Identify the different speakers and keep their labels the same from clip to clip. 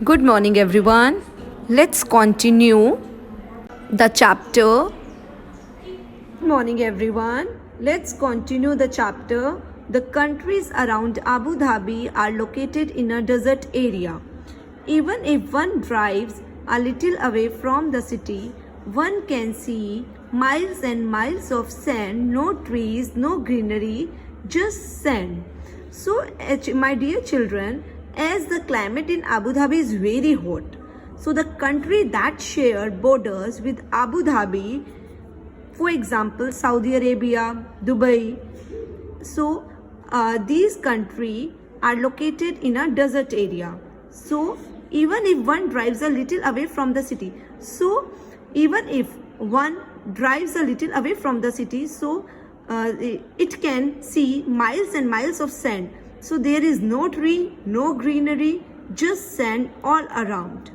Speaker 1: Good morning, everyone. Let's continue the chapter. Good morning, everyone. Let's continue the chapter. The countries around Abu Dhabi are located in a desert area. Even if one drives a little away from the city, one can see miles and miles of sand, no trees, no greenery, just sand. So, my dear children, as the climate in Abu Dhabi is very hot, so the country that share borders with Abu Dhabi, for example, Saudi Arabia, Dubai, so these countries are located in a desert area. So even if one drives a little away from the city, so even if one drives a little away from the city, so it can see miles and miles of sand. So there is no tree, no greenery, just sand all around.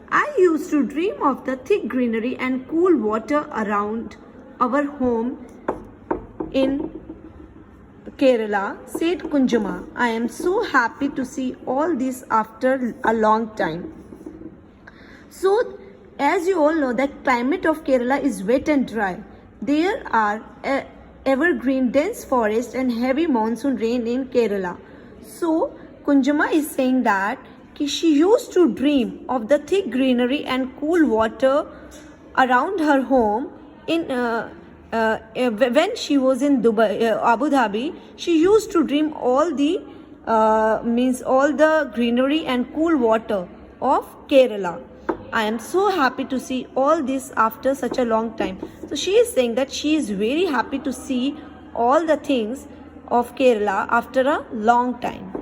Speaker 1: I used to dream of the thick greenery and cool water around our home in Kerala, said Kunjama. I am so happy to see all this after a long time. So, as you all know, the climate of Kerala is wet and dry. There are evergreen dense forest and heavy monsoon rain in Kerala. So, Kunjama is saying that she used to dream of the thick greenery and cool water around her home in when she was in Dubai, Abu Dhabi. She used to dream all the all the greenery and cool water of Kerala. I am so happy to see all this after such a long time. So she is saying that she is very happy to see all the things of Kerala after a long time.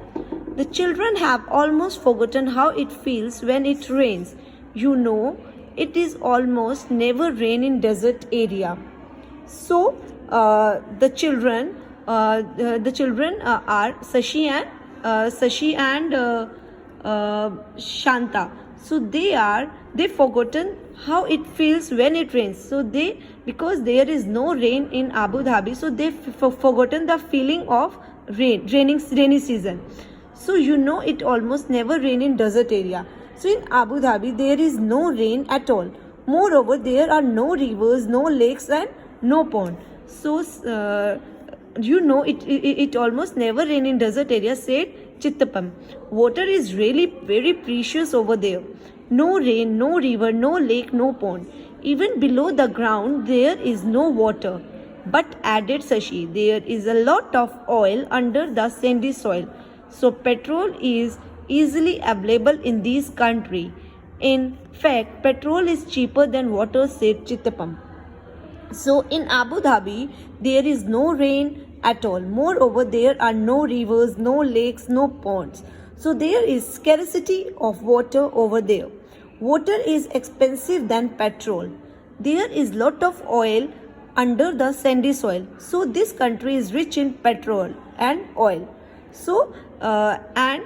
Speaker 1: The children have almost forgotten how it feels when it rains. You know, it is almost never rain in desert area. So the children are Sashi and Shanta. So they forgotten how it feels when it rains. So because there is no rain in Abu Dhabi, so they forgotten the feeling of rainy season. So you know it almost never rain in desert area. So in Abu Dhabi there is no rain at all. Moreover, there are no rivers, no lakes and no pond. So you know it almost never rain in desert area, said Chittapam. Water is really very precious over there. No rain, no river, no lake, no pond. Even below the ground there is no water. But added Sashi, there is a lot of oil under the sandy soil. So petrol is easily available in this country. In fact, petrol is cheaper than water, said Chittapam. So in Abu Dhabi, there is no rain at all. Moreover, there are no rivers, no lakes, no ponds. So there is scarcity of water over there. Water is expensive than petrol. There is lot of oil under the sandy soil. So this country is rich in petrol and oil. So in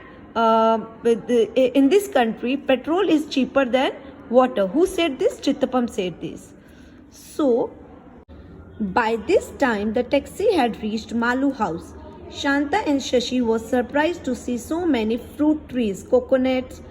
Speaker 1: this country, petrol is cheaper than water. Who said this? Chittapam said this. So by this time, the taxi had reached Malu house. Shanta and Shashi was surprised to see so many fruit trees, coconuts,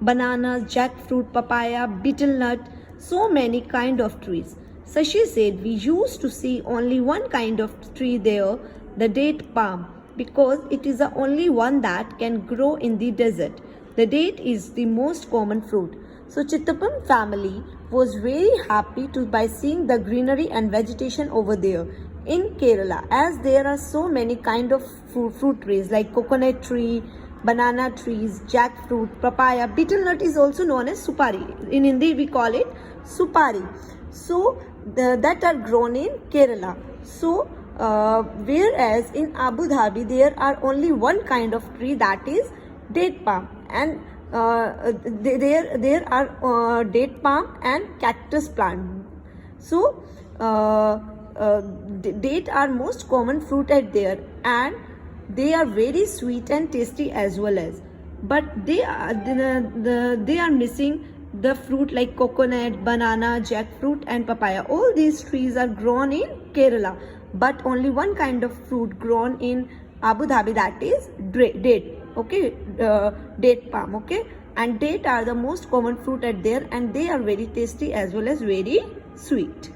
Speaker 1: bananas, jackfruit, papaya, betel nut, so many kind of trees. Shashi said, we used to see only one kind of tree there, the date palm, because it is the only one that can grow in the desert. The date is the most common fruit. So Chittapam family was very happy by seeing the greenery and vegetation over there in Kerala, as there are so many kind of fruit trees like coconut tree, banana trees, jackfruit, papaya. Betel nut is also known as supari. In Hindi we call it supari. So that are grown in Kerala. So whereas in Abu Dhabi there are only one kind of tree, that is date palm, and there are date palm and cactus plant. So date are most common fruit at there, and they are very sweet and tasty as well as. But they are missing the fruit like coconut, banana, jackfruit and papaya. All these trees are grown in Kerala, but only one kind of fruit grown in Abu Dhabi, that is date. Okay, date palm. Okay, and date are the most common fruit at there, and they are very tasty as well as very sweet.